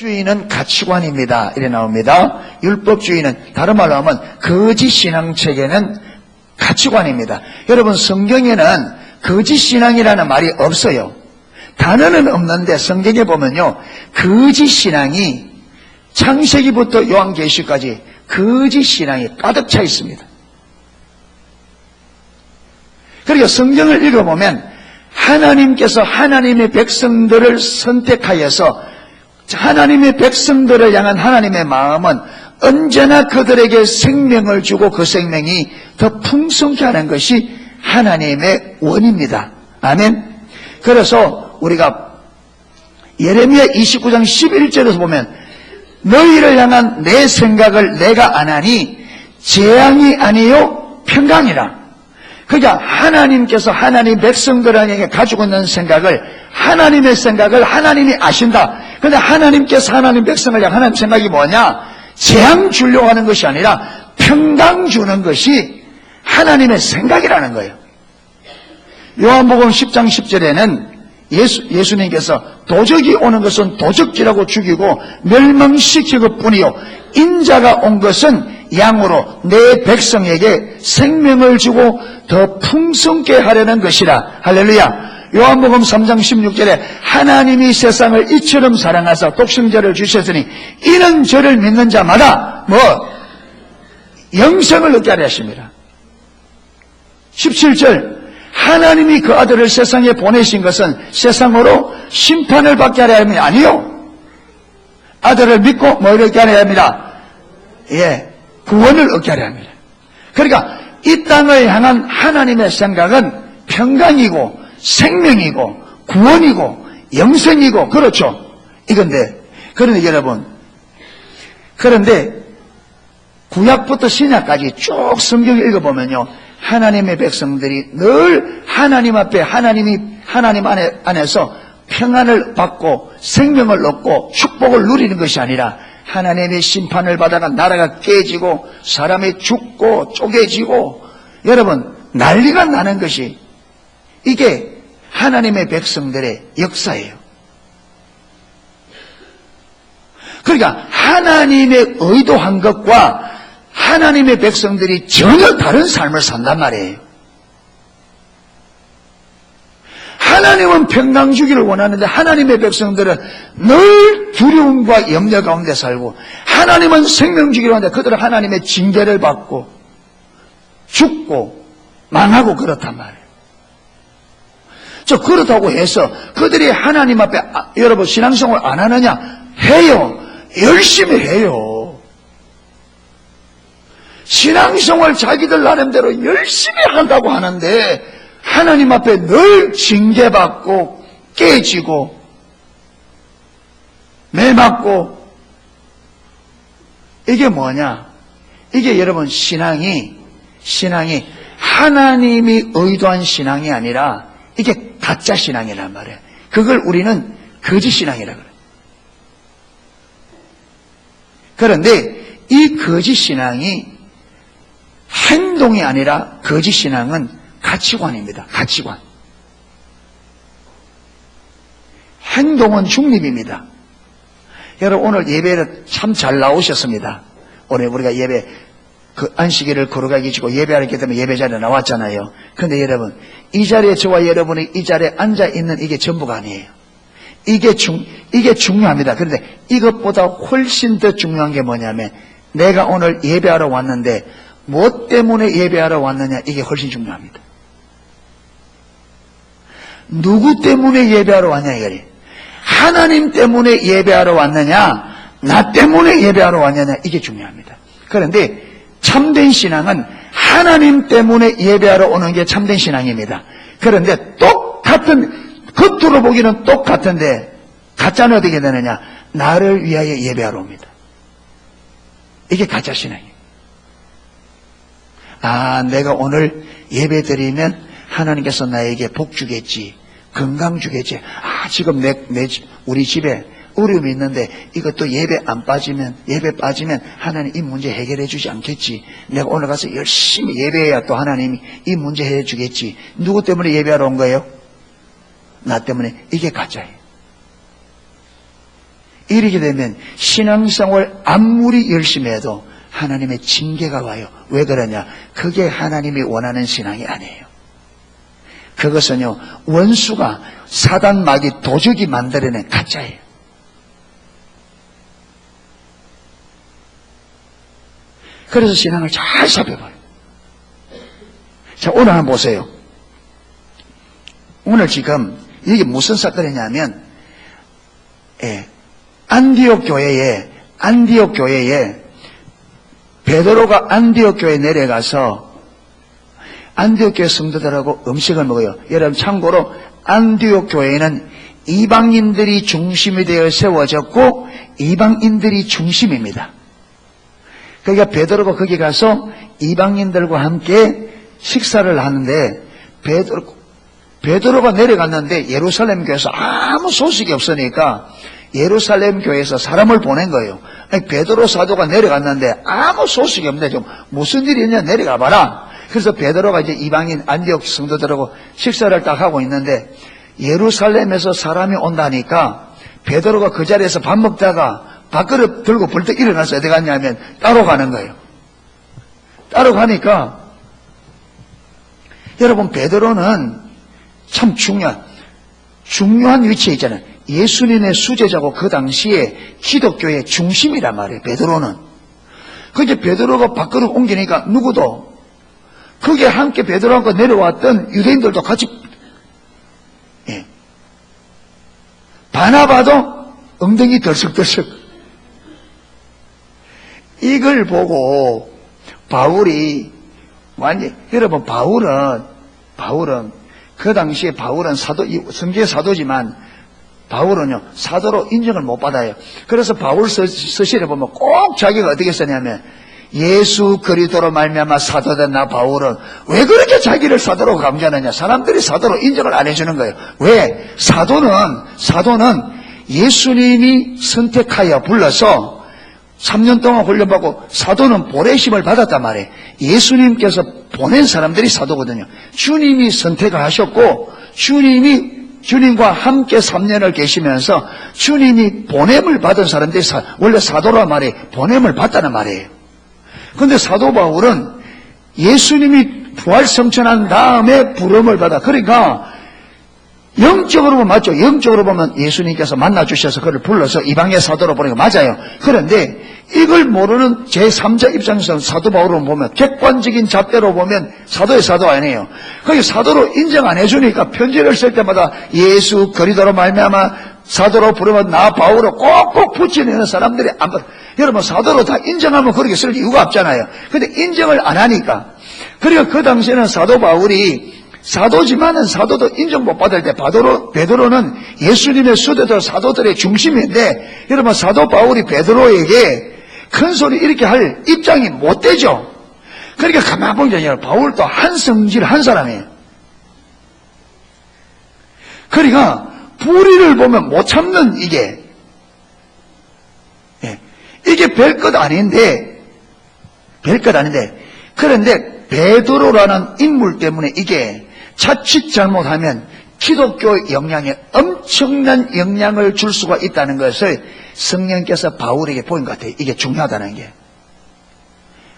율법주의는 가치관입니다. 이래 나옵니다. 율법주의는 다른 말로 하면 거짓 신앙체계는 가치관입니다. 여러분, 성경에는 거짓 신앙이라는 말이 없어요. 단어는 없는데 성경에 보면요, 거짓 신앙이 창세기부터 요한계시까지 거짓 신앙이 가득 차 있습니다. 그러니까 성경을 읽어보면 하나님께서 하나님의 백성들을 선택하여서 하나님의 백성들을 향한 하나님의 마음은 언제나 그들에게 생명을 주고 그 생명이 더 풍성케 하는 것이 하나님의 원입니다. 아멘. 그래서 우리가 예레미야 29장 11절에서 보면 너희를 향한 내 생각을 내가 아나니 재앙이 아니요 평강이라. 그러니까 하나님께서 하나님 백성들에게 가지고 있는 생각을, 하나님의 생각을 하나님이 아신다. 그런데 하나님께서 하나님 백성을 향한 하나님 생각이 뭐냐? 재앙 주려고 하는 것이 아니라 평강 주는 것이 하나님의 생각이라는 거예요. 요한복음 10장 10절에는 예수님께서 도적이 오는 것은 도적질하고 죽이고 멸망시킬 뿐이요 인자가 온 것은 양으로 내 백성에게 생명을 주고 더 풍성케 하려는 것이라. 할렐루야. 요한복음 3장 16절에 하나님이 세상을 이처럼 사랑하사 독생자를 주셨으니 이는 저를 믿는 자마다 영생을 얻게 하려 하십니다. 17절 하나님이 그 아들을 세상에 보내신 것은 세상으로 심판을 받게 하려 함이 아니요 아들을 믿고 뭐를 얻게 하려 합니다. 구원을 얻게 하려 합니다. 그러니까 이 땅을 향한 하나님의 생각은 평강이고 생명이고 구원이고 영생이고 그렇죠. 그런데 여러분, 그런데 구약부터 신약까지 쭉 성경을 읽어보면요, 하나님의 백성들이 늘 하나님 앞에 하나님 안에서 평안을 받고 생명을 얻고 축복을 누리는 것이 아니라 하나님의 심판을 받아가 나라가 깨지고 사람이 죽고 쪼개지고 여러분 난리가 나는 것이 이게 하나님의 백성들의 역사예요. 그러니까 하나님의 의도한 것과 하나님의 백성들이 전혀 다른 삶을 산단 말이에요. 하나님은 평강 주기를 원하는데 하나님의 백성들은 늘 두려움과 염려 가운데 살고, 하나님은 생명 주기를 원하는데 그들은 하나님의 징계를 받고 죽고 망하고 그렇단 말이에요. 그렇다고 해서 그들이 하나님 앞에 여러분 신앙생활 안 하느냐? 해요. 열심히 해요. 신앙생활 자기들 나름대로 열심히 한다고 하는데 하나님 앞에 늘 징계받고 깨지고 매맞고, 이게 뭐냐? 이게 여러분 신앙이 하나님이 의도한 신앙이 아니라 이게 가짜 신앙이란 말이에요. 그걸 우리는 거짓 신앙이라고 그래요. 그런데 이 거짓 신앙이 행동이 아니라 거짓 신앙은 가치관입니다. 가치관. 행동은 중립입니다. 여러분 오늘 예배를 참 잘 나오셨습니다. 오늘 우리가 예배 안식일을 걸어가기 주고 예배하기 때문에 예배 자리에 나왔잖아요. 그런데 여러분 이 자리에 저와 여러분이 이 자리에 앉아 있는 이게 전부가 아니에요. 이게 중요합니다. 그런데 이것보다 훨씬 더 중요한 게 뭐냐면 내가 오늘 예배하러 왔는데 뭐 때문에 예배하러 왔느냐, 이게 훨씬 중요합니다. 누구 때문에 예배하러 왔냐 이거예요. 하나님 때문에 예배하러 왔느냐, 나 때문에 예배하러 왔느냐, 이게 중요합니다. 그런데 참된 신앙은 하나님 때문에 예배하러 오는 게 참된 신앙입니다. 그런데 겉으로 보기는 똑같은데 가짜는 어떻게 되느냐, 나를 위하여 예배하러 옵니다. 이게 가짜 신앙이에요. 내가 오늘 예배 드리면 하나님께서 나에게 복 주겠지, 건강 주겠지. 지금 우리 집에 어려움이 있는데 이것도 예배 빠지면 하나님 이 문제 해결해 주지 않겠지. 내가 오늘 가서 열심히 예배해야 또 하나님이 이 문제 해결해 주겠지. 누구 때문에 예배하러 온 거예요? 나 때문에. 이게 가짜예요. 이렇게 되면 신앙생활 아무리 열심히 해도 하나님의 징계가 와요. 왜 그러냐? 그게 하나님이 원하는 신앙이 아니에요. 그것은요, 원수가 사단 마귀 도적이 만들어낸 가짜예요. 그래서 신앙을 잘 살펴봐요. 자, 오늘 한번 보세요. 오늘 지금 이게 무슨 사건이냐면, 안디옥 교회에 베드로가 안디옥 교회에 내려가서 안디옥 교회 성도들하고 음식을 먹어요. 여러분 참고로 안디옥 교회는 이방인들이 중심이 되어 세워졌고 이방인들이 중심입니다. 그러니까 베드로가 거기 가서 이방인들과 함께 식사를 하는데 베드로가 내려갔는데 예루살렘 교회에서 아무 소식이 없으니까 예루살렘 교회에서 사람을 보낸 거예요. 베드로 사도가 내려갔는데 아무 소식이 없는데 좀 무슨 일이 있냐 내려가 봐라. 그래서 베드로가 이제 이방인 안디옥 성도들하고 식사를 딱 하고 있는데 예루살렘에서 사람이 온다니까 베드로가 그 자리에서 밥 먹다가 밥그릇 들고 벌떡 일어나서 어디 갔냐면 따로 가는 거예요. 따로 가니까 여러분 베드로는 참 중요한 위치에 있잖아요. 예수님의 수제자고 그 당시에 기독교의 중심이란 말이에요. 베드로는. 그게 베드로가 밥그릇 옮기니까 누구도 거기에 함께 베드로하고 내려왔던 유대인들도 같이 바나바도 엉덩이 덜썩덜썩. 이걸 보고 바울이 여러분 바울은 그 당시에 바울은 성경의 사도지만 바울은요 사도로 인정을 못 받아요. 그래서 바울 서신에 보면 꼭 자기가 어떻게 쓰냐면 예수 그리스도로 말미암아 사도된 나 바울은 왜 그렇게 자기를 사도로 감지하느냐. 사람들이 사도로 인정을 안 해주는 거예요. 왜? 사도는 예수님이 선택하여 불러서 3년 동안 훈련받고 사도는 보내심을 받았단 말이에요. 예수님께서 보낸 사람들이 사도거든요. 주님이 선택을 하셨고 주님과 함께 3년을 계시면서 주님이 보냄을 받은 사람들이 원래 사도란 말이에요. 보냄을 받다는 말이에요. 그런데 사도 바울은 예수님이 부활 성천한 다음에 부름을 받아. 그러니까 영적으로 보면 맞죠. 영적으로 보면 예수님께서 만나주셔서 그를 불러서 이방의 사도로 보내고 맞아요. 그런데 이걸 모르는 제3자 입장에서 사도 바울을 보면 객관적인 잣대로 보면 사도의 사도 아니에요. 거기 사도로 인정 안 해주니까 편지를 쓸 때마다 예수 그리스도로 말미암아 사도로 부르면 나 바울을 꼭꼭 붙이는 사람들이 안 받아. 여러분 사도로 다 인정하면 그렇게 쓸 이유가 없잖아요. 근데 인정을 안 하니까. 그러니까 그 당시에는 사도 바울이 사도지만은 사도도 인정 못 받을 때 베드로는 예수님의 수도들 사도들의 중심인데 여러분 사도 바울이 베드로에게 큰 소리 이렇게 할 입장이 못 되죠. 그러니까 가만 보면 바울도 한성질 한 사람이에요. 그러니까 불의를 보면 못 참는 이게 별것 아닌데 그런데 베드로라는 인물 때문에 이게 자칫 잘못하면 기독교 영향에 엄청난 영향을 줄 수가 있다는 것을 성령께서 바울에게 보인 것 같아요. 이게 중요하다는 게.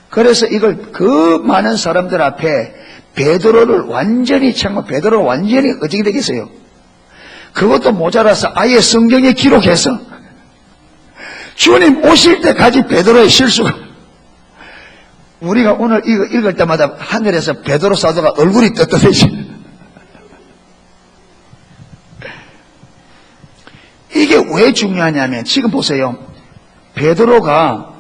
그래서 이걸 그 많은 사람들 앞에 베드로가 완전히 어떻게 되겠어요? 그것도 모자라서 아예 성경에 기록해서 주님 오실 때까지 베드로의 실수가 우리가 오늘 이거 읽을 때마다 하늘에서 베드로 사도가 얼굴이 떳떳해지. 이게 왜 중요하냐면 지금 보세요. 베드로는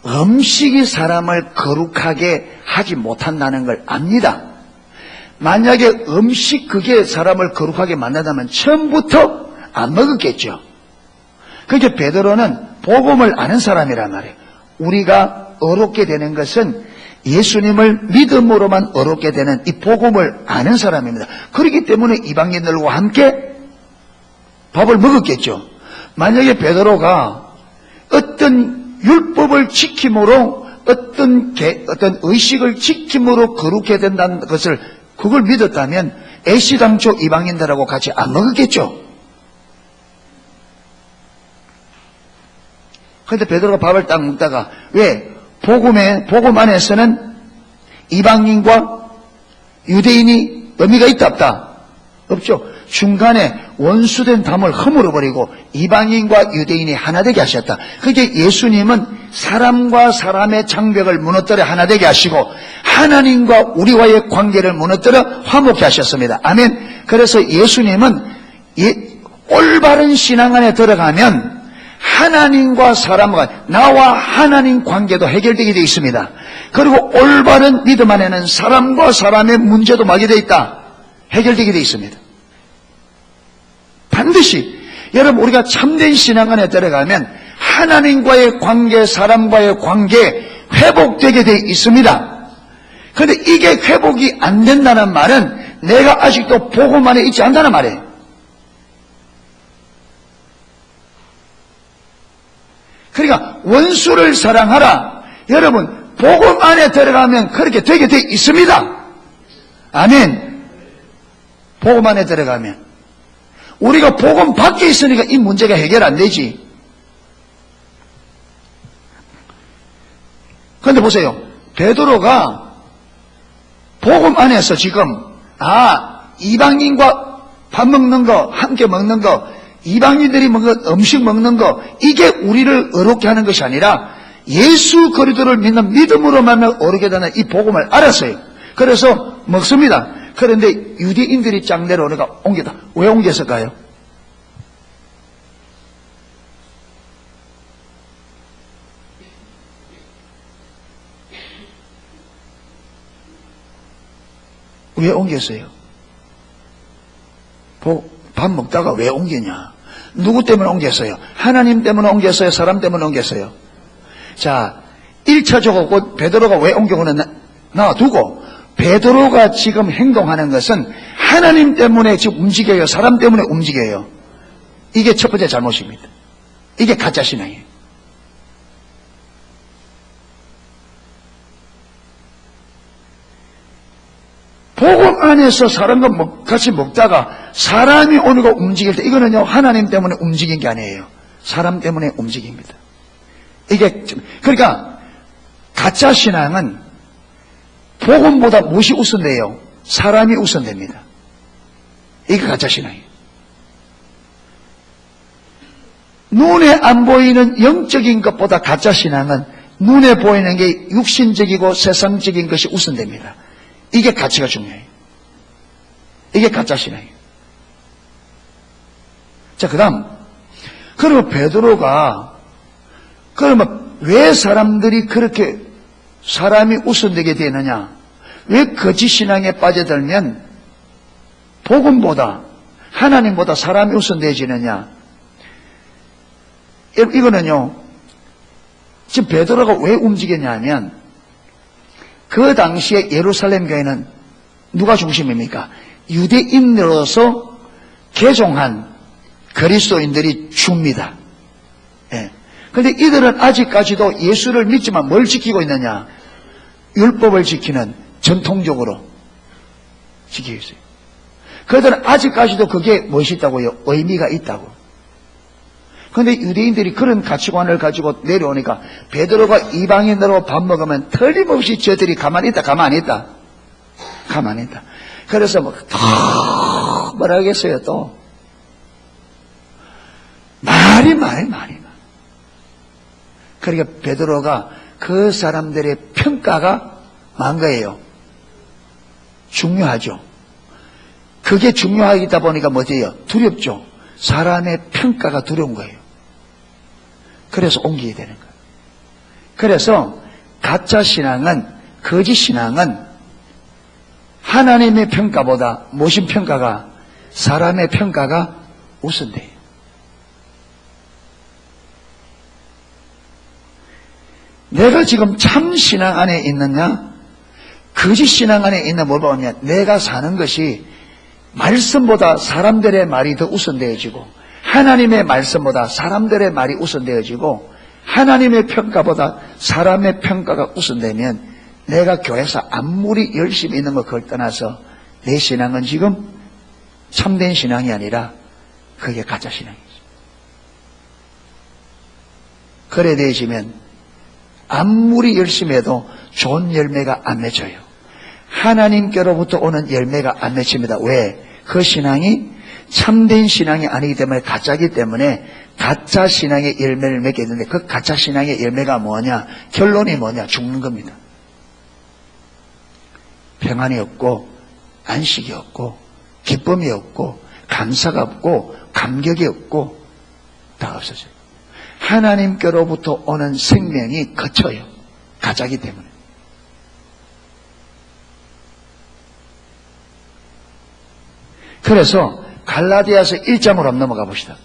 음식이 사람을 거룩하게 하지 못한다는 걸 압니다. 만약에 그게 사람을 거룩하게 만든다면 처음부터 안 먹었겠죠. 그게 베드로는 복음을 아는 사람이란 말이에요. 우리가 어렵게 되는 것은 예수님을 믿음으로만 어렵게 되는 이 복음을 아는 사람입니다. 그렇기 때문에 이방인들과 함께 밥을 먹었겠죠. 만약에 베드로가 어떤 율법을 지킴으로 어떤 의식을 지킴으로 거룩해야 된다는 것을 그걸 믿었다면 애시당초 이방인들하고 같이 안 먹었겠죠. 그런데 베드로가 밥을 딱 먹다가 왜 복음 안에서는 이방인과 유대인이 의미가 있다 없다? 없죠. 중간에 원수된 담을 허물어버리고 이방인과 유대인이 하나 되게 하셨다. 그게 예수님은 사람과 사람의 장벽을 무너뜨려 하나 되게 하시고 하나님과 우리와의 관계를 무너뜨려 화목케 하셨습니다. 아멘. 그래서 예수님은 올바른 신앙 안에 들어가면 하나님과 사람과 나와 하나님 관계도 해결되게 되어 있습니다. 그리고 올바른 믿음 안에는 사람과 사람의 문제도 막이 되어 있다. 해결되게 되어 있습니다. 반드시 여러분 우리가 참된 신앙 안에 들어가면 하나님과의 관계, 사람과의 관계 회복되게 되어 있습니다. 그런데 이게 회복이 안 된다는 말은 내가 아직도 복음 안에 있지 않다는 말이에요. 그러니까 원수를 사랑하라. 여러분 복음 안에 들어가면 그렇게 되게 되어 있습니다. 아멘. 복음 안에 들어가면 우리가 복음 밖에 있으니까 이 문제가 해결 안 되지. 그런데 보세요. 베드로가 복음 안에서 지금 이방인과 밥 먹는 거, 함께 먹는 거, 이방인들이 먹는 음식 먹는 거, 이게 우리를 어렵게 하는 것이 아니라 예수 그리스도를 믿는 믿음으로만 어렵게 되는 이 복음을 알았어요. 그래서 먹습니다. 그런데 유대인들이 짱 내려오니까 옮겼다. 왜 옮겼을까요? 왜 옮겼어요? 밥 먹다가 왜 옮겼냐? 누구 때문에 옮겼어요? 하나님 때문에 옮겼어요? 사람 때문에 옮겼어요? 자, 1차적으로 베드로가 왜 옮겨오는 놔두고 베드로가 지금 행동하는 것은 하나님 때문에 지금 움직여요? 사람 때문에 움직여요? 이게 첫 번째 잘못입니다. 이게 가짜 신앙이에요. 복음 안에서 사람과 같이 먹다가 사람이 오는 거 움직일 때 이거는요 하나님 때문에 움직인 게 아니에요. 사람 때문에 움직입니다. 이게 그러니까 가짜 신앙은 복음보다 무엇이 우선돼요? 사람이 우선됩니다. 이게 가짜 신앙이에요. 눈에 안 보이는 영적인 것보다 가짜 신앙은 눈에 보이는 게 육신적이고 세상적인 것이 우선됩니다. 이게 가치가 중요해요. 이게 가짜 신앙이에요. 자, 그러면 베드로가 그러면 왜 사람들이 그렇게 사람이 우선되게 되느냐? 왜 거짓 신앙에 빠져들면 복음보다 하나님보다 사람이 우선되어지느냐? 이거는요 지금 베드로가 왜 움직였냐면 그 당시에 예루살렘 교회는 누가 중심입니까? 유대인으로서 개종한 그리스도인들이 줍니다. 그런데 이들은 아직까지도 예수를 믿지만 뭘 지키고 있느냐? 율법을 지키는 전통적으로 지키고 있어요. 그들은 아직까지도 그게 무엇이 있다고요? 의미가 있다고. 그런데 유대인들이 그런 가치관을 가지고 내려오니까 베드로가 이방인으로 밥 먹으면 틀림없이 저들이 가만히 있다. 그래서 뭐라 하겠어요 또 말이 그러니까 베드로가 그 사람들의 평가가 많은 거예요. 중요하죠. 그게 중요하다 보니까 뭐지요? 두렵죠. 사람의 평가가 두려운 거예요. 그래서 옮기게 되는 거예요. 그래서 가짜 신앙은, 거짓 신앙은 하나님의 평가보다 무슨 평가가? 사람의 평가가 우선돼요. 내가 지금 참 신앙 안에 있느냐? 거짓 신앙 안에 있는 뭘 보면 내가 사는 것이 말씀보다 사람들의 말이 더 우선되어지고 하나님의 말씀보다 사람들의 말이 우선되어지고 하나님의 평가보다 사람의 평가가 우선되면 내가 교회에서 아무리 열심히 있는 거 그걸 떠나서 내 신앙은 지금 참된 신앙이 아니라 그게 가짜 신앙이죠. 그래 되시면 아무리 열심히 해도 좋은 열매가 안 맺혀요. 하나님께로부터 오는 열매가 안 맺힙니다. 왜? 그 신앙이 참된 신앙이 아니기 때문에 가짜이기 때문에 가짜 신앙의 열매를 맺게 되는데 그 가짜 신앙의 열매가 뭐냐? 결론이 뭐냐? 죽는 겁니다. 평안이 없고 안식이 없고 기쁨이 없고 감사가 없고 감격이 없고 다 없어져요. 하나님께로부터 오는 생명이 거쳐요. 가짜이기 때문에. 그래서 갈라디아서 1장으로 한번 넘어가 봅시다.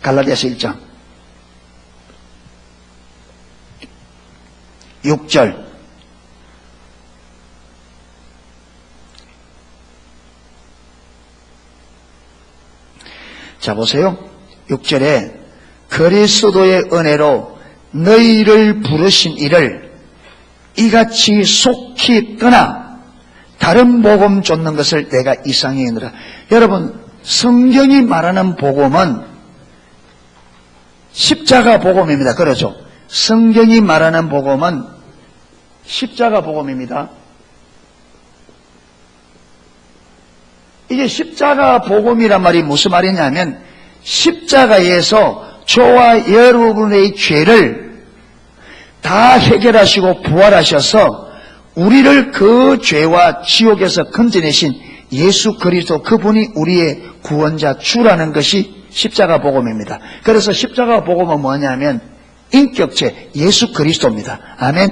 갈라디아서 1장 6절 자 보세요. 6절에 그리스도의 은혜로 너희를 부르신 이를 이같이 속히 떠나 다른 복음 쫓는 것을 내가 이상히 여기노라. 여러분, 성경이 말하는 복음은 십자가 복음입니다. 그렇죠? 성경이 말하는 복음은 십자가 복음입니다. 이게 십자가 복음이란 말이 무슨 말이냐면 십자가에서 저와 여러분의 죄를 다 해결하시고 부활하셔서 우리를 그 죄와 지옥에서 건져내신 예수 그리스도 그분이 우리의 구원자 주라는 것이 십자가 복음입니다. 그래서 십자가 복음은 뭐냐면 인격체 예수 그리스도입니다. 아멘.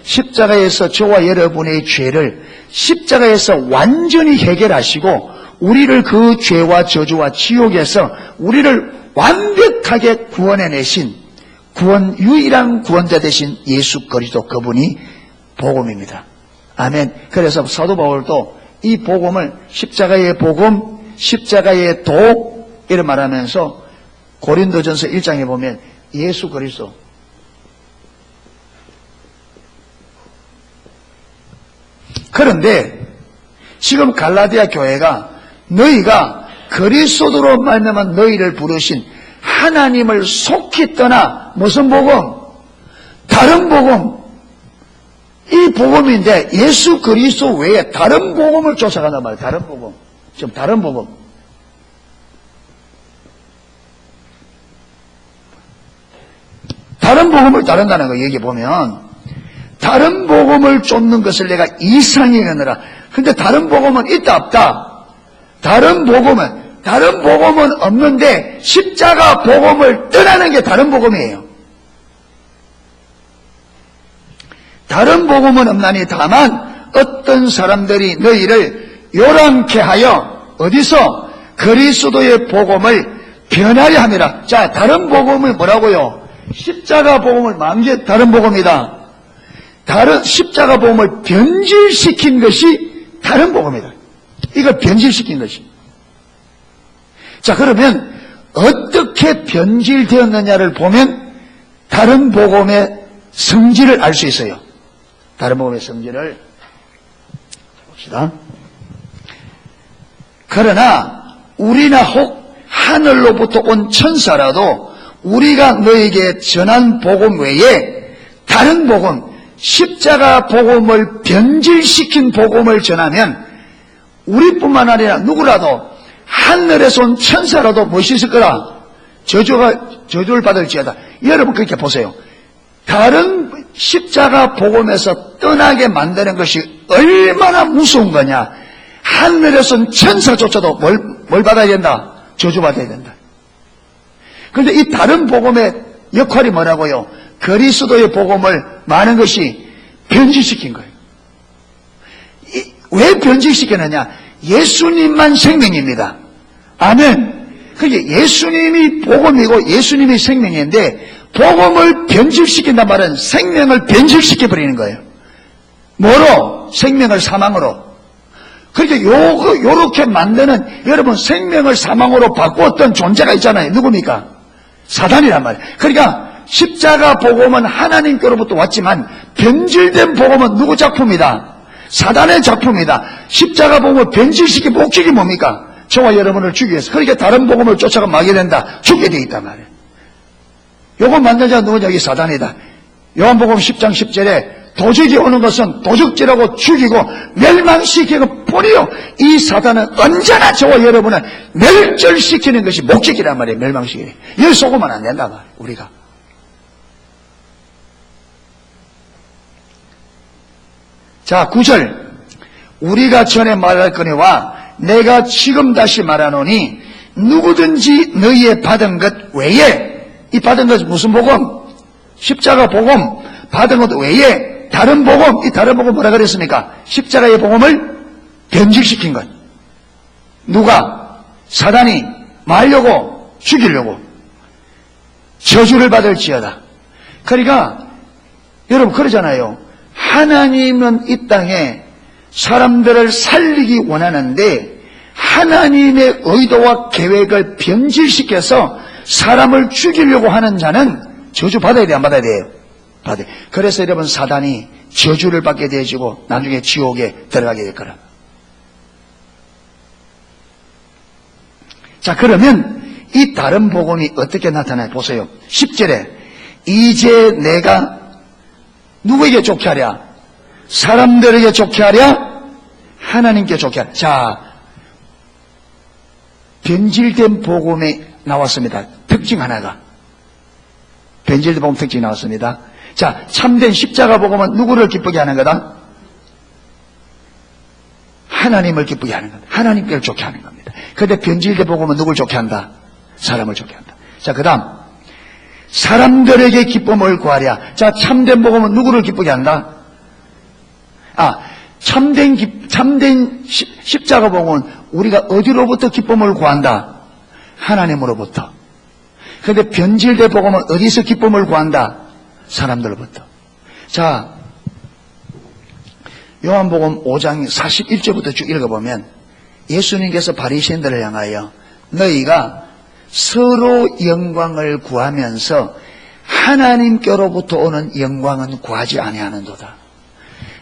십자가에서 저와 여러분의 죄를 십자가에서 완전히 해결하시고 우리를 그 죄와 저주와 지옥에서 우리를 완벽하게 구원해내신 유일한 구원자 되신 예수 그리스도 그분이 복음입니다. 아멘. 그래서 사도 바울도 이 복음을 십자가의 복음, 십자가의 독 이런 말하면서 고린도전서 1장에 보면 예수 그리스도 그런데 지금 갈라디아 교회가 너희가 그리스도로 말미암아 너희를 부르신 하나님을 속히 떠나 무슨 복음? 다른 복음. 이 복음인데 예수 그리스도 외에 다른 복음을 쫓아간단 말이에요. 다른 복음. 지금 다른 복음. 다른 복음을 따른다는 거 얘기 보면 다른 복음을 쫓는 것을 내가 이상히 여기노라. 근데 다른 복음은 있다 없다? 다른 복음은 없는데 십자가 복음을 떠나는 게 다른 복음이에요. 다른 복음은 없나니 다만 어떤 사람들이 너희를 요란케 하여 어디서? 그리스도의 복음을 변하려 함이라. 자, 다른 복음이 뭐라고요? 십자가 복음을 망개 다른 복음이다. 다른 십자가 복음을 변질시킨 것이 다른 복음이다. 이걸 변질시킨 것이. 자, 그러면 어떻게 변질되었느냐를 보면 다른 복음의 성질을 알 수 있어요. 다른 복음의 성질을 봅시다. 그러나 우리나 혹 하늘로부터 온 천사라도 우리가 너에게 전한 복음 외에 다른 복음, 십자가 복음을 변질시킨 복음을 전하면 우리뿐만 아니라 누구라도 하늘에서 온 천사라도 무엇이 있을 거라? 저주를 받을지어다. 여러분 그렇게 보세요. 다른 십자가 복음에서 떠나게 만드는 것이 얼마나 무서운 거냐. 하늘에서 온 천사조차도 뭘 받아야 된다? 저주받아야 된다. 그런데 이 다른 복음의 역할이 뭐라고요? 그리스도의 복음을 많은 것이 변질시킨 거예요. 왜 변질시켰느냐? 예수님만 생명입니다. 아멘. 그게 예수님이 복음이고 예수님이 생명인데 복음을 변질시킨단 말은 생명을 변질시켜버리는 거예요. 뭐로? 생명을 사망으로. 그렇게 요렇게 만드는 여러분 생명을 사망으로 바꾸었던 존재가 있잖아요. 누굽니까? 사단이란 말이에요. 그러니까 십자가 복음은 하나님께로부터 왔지만 변질된 복음은 누구 작품이다? 사단의 작품이다. 십자가 복음을 변질시킨 목적이 뭡니까? 저와 여러분을 죽이기 위해서. 그러니까 다른 복음을 쫓아가 마게 된다. 죽게 돼 있단 말이에요. 요거 만든 자가 누구냐? 이 사단이다. 요한복음 10장 10절에 도적이 오는 것은 도적질하고 죽이고 멸망시키고 뿐이요. 이 사단은 언제나 저와 여러분을 멸절시키는 것이 목적이란 말이에요. 멸망시키는. 여기 속으면 안 된다 말이에요. 우리가. 자, 9절. 우리가 전에 말할거니와 내가 지금 다시 말하노니 누구든지 너희의 받은 것 외에, 이 받은 것은 무슨 복음? 십자가 복음 받은 것 외에 다른 복음, 이 다른 복음 뭐라 그랬습니까? 십자가의 복음을 변질시킨 것. 누가? 사단이 말려고 죽이려고 저주를 받을지어다. 그러니까 여러분 그러잖아요. 하나님은 이 땅에 사람들을 살리기 원하는데 하나님의 의도와 계획을 변질시켜서 사람을 죽이려고 하는 자는 저주 받아야 돼, 안 받아야 돼요? 받아야 돼. 그래서 여러분 사단이 저주를 받게 되어지고 나중에 지옥에 들어가게 될 거라. 자, 그러면 이 다른 복음이 어떻게 나타나요? 보세요. 10절에 이제 내가 누구에게 좋게 하랴? 사람들에게 좋게 하랴? 하나님께 좋게 하랴? 자, 변질된 복음이 나왔습니다. 특징 하나가. 변질된 복음 특징이 나왔습니다. 자, 참된 십자가 복음은 누구를 기쁘게 하는 거다? 하나님을 기쁘게 하는 겁니다. 하나님께 좋게 하는 겁니다. 그런데 변질된 복음은 누굴 좋게 한다? 사람을 좋게 한다. 자, 그 다음 사람들에게 기쁨을 구하랴. 자, 참된 복음은 누구를 기쁘게 한다? 참된 십자가 복음은 우리가 어디로부터 기쁨을 구한다? 하나님으로부터. 그런데 변질된 복음은 어디서 기쁨을 구한다? 사람들로부터. 자, 요한복음 5장 41절부터 쭉 읽어보면 예수님께서 바리새인들을 향하여 너희가 서로 영광을 구하면서 하나님께로부터 오는 영광은 구하지 아니하는도다.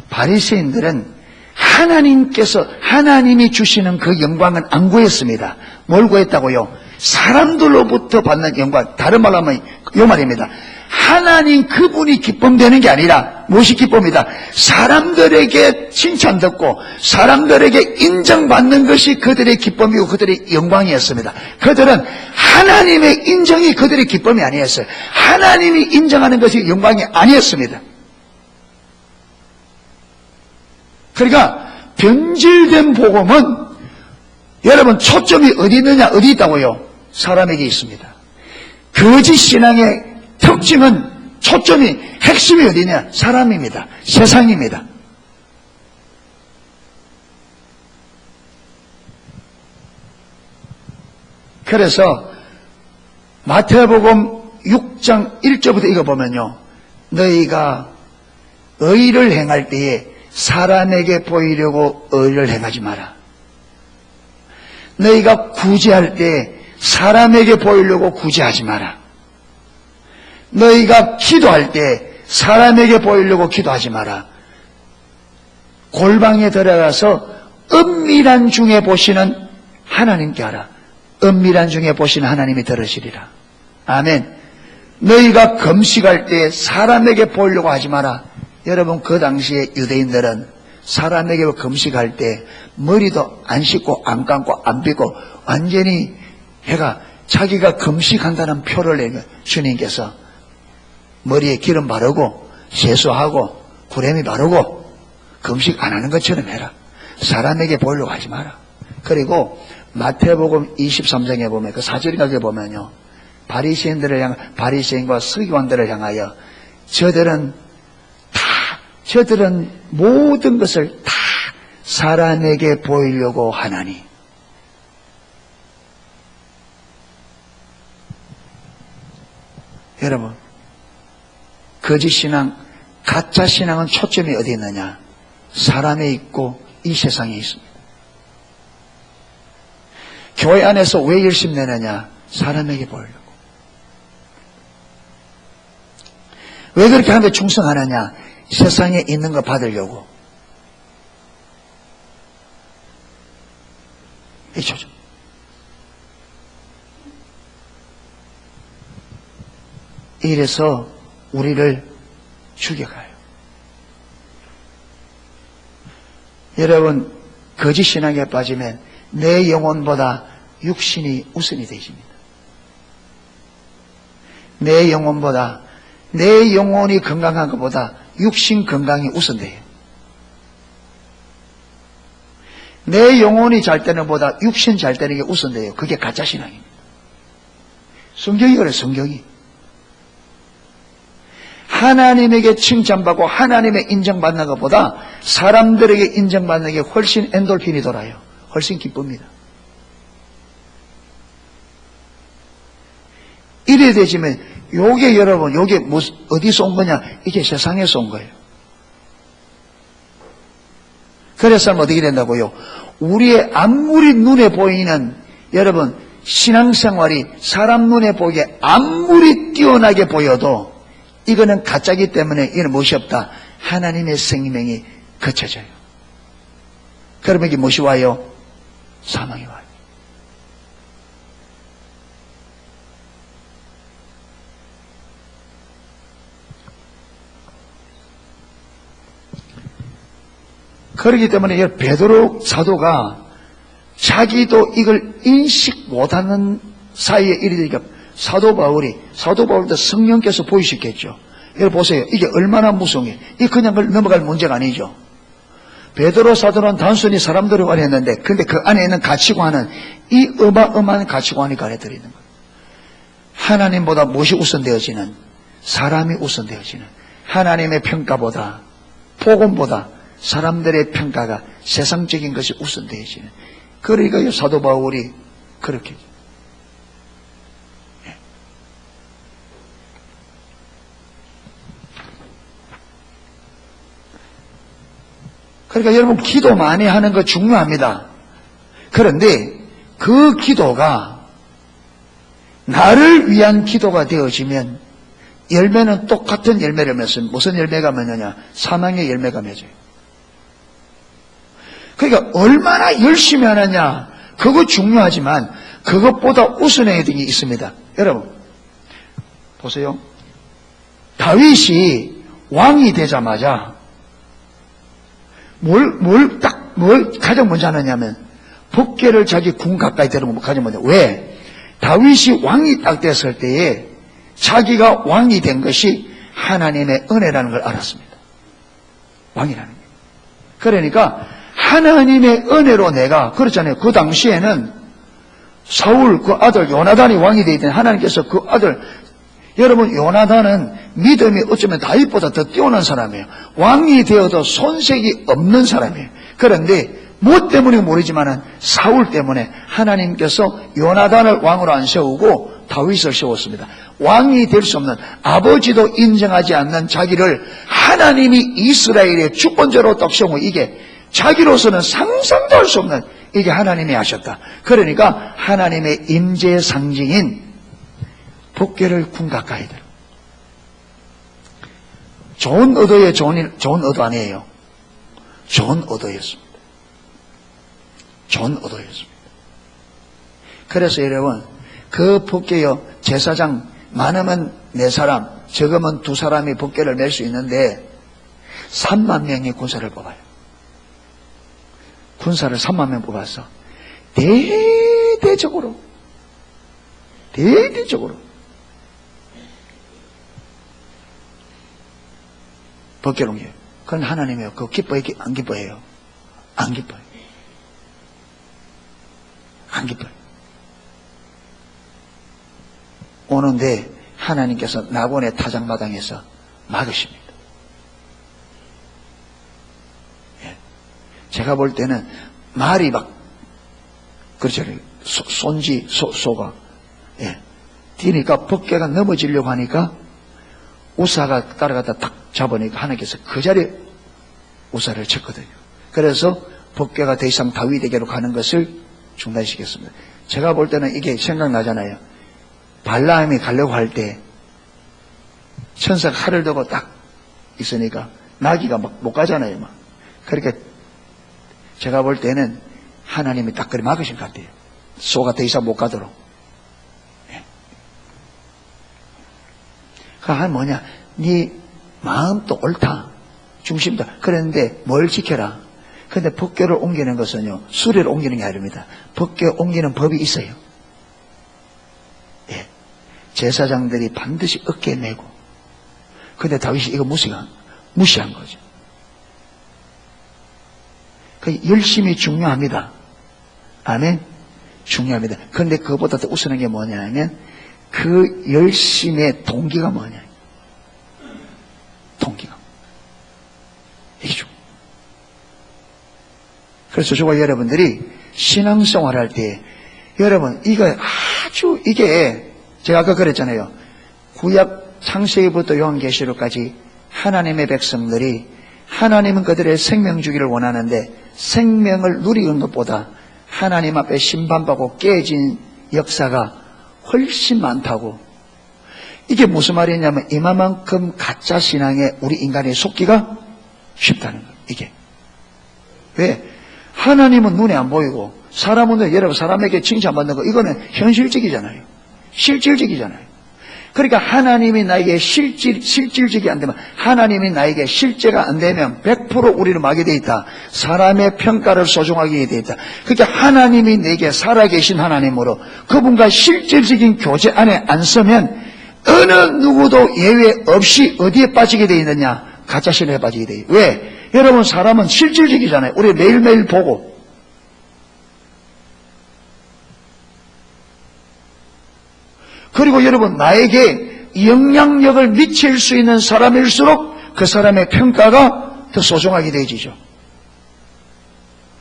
바리새인들은 하나님이 주시는 그 영광은 안 구했습니다. 뭘 구했다고요? 사람들로부터 받는 영광. 다른 말로 하면 이 말입니다. 하나님 그분이 기쁨되는 게 아니라 무엇이 기쁨이다? 사람들에게 칭찬 듣고 사람들에게 인정받는 것이 그들의 기쁨이고 그들의 영광이었습니다. 그들은 하나님의 인정이 그들의 기쁨이 아니었어요. 하나님이 인정하는 것이 영광이 아니었습니다. 그러니까 변질된 복음은 여러분 초점이 어디 있느냐? 어디 있다고요? 사람에게 있습니다. 거짓 신앙의 특징은 초점이 핵심이 어디냐? 사람입니다. 세상입니다. 그래서 마태복음 6장 1절부터 읽어보면요, 너희가 의를 행할 때에 사람에게 보이려고 의를 행하지 마라. 너희가 구제할 때 사람에게 보이려고 구제하지 마라. 너희가 기도할 때 사람에게 보이려고 기도하지 마라. 골방에 들어가서 은밀한 중에 보시는 하나님께 하라. 은밀한 중에 보시는 하나님이 들으시리라. 아멘. 너희가 금식할 때 사람에게 보이려고 하지 마라. 여러분, 그 당시에 유대인들은 사람에게 금식할 때 머리도 안 씻고 안 감고 안 빗고 완전히 해가 자기가 금식한다는 표를 내면 주님께서 머리에 기름 바르고 세수하고 구레미 바르고 금식 안 하는 것처럼 해라. 사람에게 보이려고 하지 마라. 그리고 마태복음 23장에 보면 그 4절에 보면요, 바리새인과 서기관들을 향하여 저들은 모든 것을 다 사람에게 보이려고 하나니. 여러분, 거짓신앙, 가짜신앙은 초점이 어디 있느냐? 사람에 있고 이 세상에 있습니다. 교회 안에서 왜 열심히 내느냐? 사람에게 보이려고. 왜 그렇게 하는데 충성하느냐? 세상에 있는 거 받으려고. 이 조정. 이래서 우리를 죽여가요. 여러분, 거짓 신앙에 빠지면 내 영혼보다 육신이 우선이 되십니다. 내 영혼보다, 내 영혼이 건강한 것보다 육신 건강이 우선돼요. 내 영혼이 잘 되는 것보다 육신 잘 되는 게 우선돼요. 그게 가짜 신앙입니다. 성경이 그래요, 성경이. 하나님에게 칭찬받고 하나님의 인정받는 것보다 사람들에게 인정받는 게 훨씬 엔돌핀이 돌아요. 훨씬 기쁩니다. 이래 되지면 요게 여러분, 요게 어디서 온 거냐? 이게 세상에서 온 거예요. 그래서 어떻게 된다고요? 우리의 아무리 눈에 보이는, 여러분, 신앙생활이 사람 눈에 보기에 아무리 뛰어나게 보여도 이거는 가짜기 때문에 이는 무엇이 없다. 하나님의 생명이 거쳐져요. 그러면 이게 무엇이 와요? 사망이 와요. 그렇기 때문에 베드로 사도가 자기도 이걸 인식 못하는 사이에 이르 되니까 사도 바울도 성령께서 보이셨겠죠. 여러분 보세요. 이게 얼마나 무성해. 이 그냥 넘어갈 문제가 아니죠. 베드로 사도는 단순히 사람들을 관했는데, 근데 그 안에 있는 가치관은 이 어마어마한 가치관이 가려드리는 거예요. 하나님보다 무엇이 우선되어지는, 사람이 우선되어지는, 하나님의 평가보다, 복음보다 사람들의 평가가 세상적인 것이 우선되어지는. 그러니까 사도 바울이 그렇게. 그러니까 여러분 기도 많이 하는 거 중요합니다. 그런데 그 기도가 나를 위한 기도가 되어지면 열매는 똑같은 열매를 맺으면 무슨 열매가 맺느냐? 사망의 열매가 맺어요. 그러니까 얼마나 열심히 하느냐 그거 중요하지만 그것보다 우선해야 되는 게 있습니다. 여러분 보세요. 다윗이 왕이 되자마자 뭘 가장 먼저 하느냐면 법궤를 자기 궁 가까이 데리고 가장 먼저. 왜? 다윗이 왕이 딱 됐을 때에 자기가 왕이 된 것이 하나님의 은혜라는 걸 알았습니다. 왕이라는 게. 그러니까 하나님의 은혜로 내가, 그렇잖아요. 그 당시에는 사울 그 아들 요나단이 왕이 되기 때문에 하나님께서 그 아들, 여러분 요나단은 믿음이 어쩌면 다윗보다 더 뛰어난 사람이에요. 왕이 되어도 손색이 없는 사람이에요. 그런데 뭐 때문에 모르지만은 사울 때문에 하나님께서 요나단을 왕으로 안 세우고 다윗을 세웠습니다. 왕이 될 수 없는, 아버지도 인정하지 않는 자기를 하나님이 이스라엘의 주권자로 딱 세우고, 이게 자기로서는 상상도 할 수 없는, 이게 하나님이 하셨다. 그러니까 하나님의 임재의 상징인 법궤를 궁 가까이 들어. 좋은 의도의 좋은 의도 아니에요. 좋은 의도였습니다. 좋은 의도였습니다. 그래서 여러분, 그 법궤요, 제사장 많으면 4사람, 적으면 2사람이 법궤를 맬 수 있는데 3만 명의 군사를 뽑아요. 군사를 3만 명 뽑아서 대대적으로 법궤를 옮겨요. 그건 하나님이에요. 그거 기뻐요? 안 기뻐해요? 안 기뻐요. 안 기뻐요. 오는데 하나님께서 나곤의 타작마당에서 막으십니다. 예. 제가 볼 때는 말이 막, 그렇죠. 소가, 예. 뛰니까 법궤가 넘어지려고 하니까 우사가 따라가다 탁 잡으니까 하나님께서 그 자리에 우사를 쳤거든요. 그래서 법궤가 더 이상 다윗에게로 가는 것을 중단시켰습니다. 제가 볼 때는 이게 생각나잖아요. 발라함이 가려고 할 때 천사가 칼을 들고 딱 있으니까 나귀가 막 못 가잖아요. 막. 그러니까 제가 볼 때는 하나님이 딱 그리 막으신 것 같아요. 소가 더 이상 못 가도록. 그게 뭐냐? 네 마음도 옳다. 중심도. 그런데 뭘 지켜라? 근데 법궤를 옮기는 것은요, 수레를 옮기는 게 아닙니다. 법궤 옮기는 법이 있어요. 예. 제사장들이 반드시 어깨에 메고. 근데 다윗이 이거 무시한 거죠. 그 열심이 중요합니다. 아멘? 중요합니다. 그런데 그것보다 더 우선한 게 뭐냐면, 그 열심의 동기가 뭐냐? 동기가. 이게 중. 그래서 저와 여러분들이 신앙생활 할 때, 여러분, 이게, 제가 아까 그랬잖아요. 구약 창세기부터 요한계시록까지 하나님의 백성들이, 하나님은 그들의 생명 주기를 원하는데, 생명을 누리는 것보다 하나님 앞에 심판받고 깨진 역사가 훨씬 많다고. 이게 무슨 말이냐면, 이만큼 가짜 신앙에 우리 인간이 속기가 쉽다는 거예요. 이게. 왜? 하나님은 눈에 안 보이고, 사람은, 여러분, 사람에게 칭찬받는 거, 이거는 현실적이잖아요. 실질적이잖아요. 그러니까 하나님이 나에게 실질적이 안 되면, 하나님이 나에게 실제가 안 되면 100% 우리는 막이 되어 있다. 사람의 평가를 소중하게 되어 있다. 그러니까 하나님이 내게 살아계신 하나님으로 그분과 실질적인 교제 안에 안 서면 어느 누구도 예외 없이 어디에 빠지게 되어 있느냐? 가짜신에 빠지게 되어 있어요. 왜? 여러분, 사람은 실질적이잖아요. 우리 매일매일 보고. 그리고 여러분, 나에게 영향력을 미칠 수 있는 사람일수록 그 사람의 평가가 더 소중하게 되어지죠.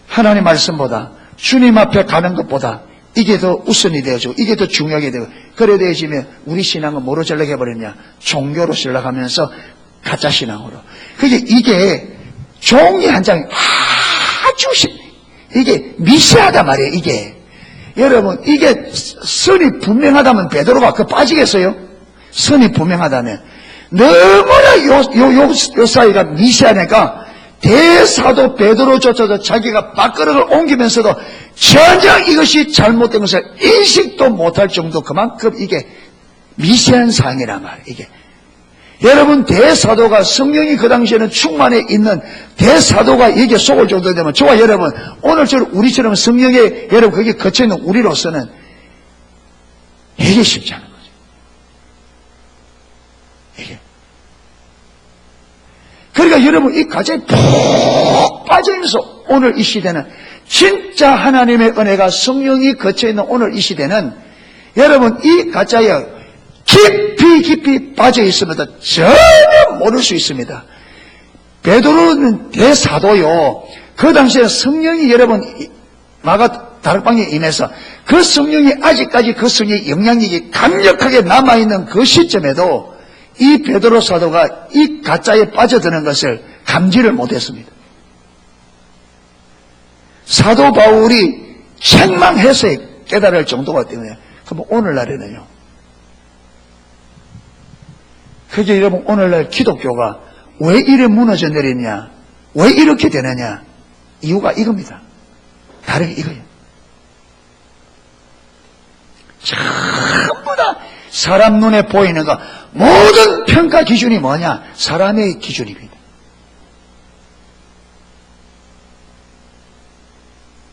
하나님 말씀보다, 주님 앞에 가는 것보다 이게 더 우선이 되어지고, 이게 더 중요하게 되고, 그래 되어지면 우리 신앙은 뭐로 전락해버렸냐? 종교로 전락하면서 가짜 신앙으로. 이게 종이 한 장이 이게 미세하단 말이에요, 이게. 여러분, 이게 선이 분명하다면 베드로가 빠지겠어요? 선이 분명하다면. 너무나 요 사이가 미세하니까 대사도 베드로조차도 자기가 밥그릇을 옮기면서도 전혀 이것이 잘못된 것을 인식도 못할 정도 그만큼 이게 미세한 사항이란 말이에요, 이게. 여러분, 대사도가 성령이 그 당시에는 충만해 있는 대사도가 이게 속을 정도 되면 저와 여러분, 오늘처럼 우리처럼 성령에 여러분 거기에 거쳐있는 우리로서는 이게 쉽지 않은 거죠. 이게. 그러니까 여러분, 이 가정에 푹 빠져있어서 오늘 이 시대는 진짜 하나님의 은혜가 성령이 거쳐있는 오늘 이 시대는 여러분, 이 가짜에 깊이 빠져 있으면 전혀 모를 수 있습니다. 베드로는 대사도요. 그 당시에 성령이 여러분 마가 다락방에 임해서 그 성령이 아직까지 그 성령의 영향력이 강력하게 남아있는 그 시점에도 이 베드로 사도가 이 가짜에 빠져드는 것을 감지를 못했습니다. 사도 바울이 책망해서 깨달을 정도가 때문에. 그럼 오늘날에는요. 그게 여러분, 오늘날 기독교가 왜 이래 무너져 내리냐? 왜 이렇게 되느냐? 이유가 이겁니다. 다른 게 이거예요. 전부 다 사람 눈에 보이는 거, 모든 평가 기준이 뭐냐? 사람의 기준입니다.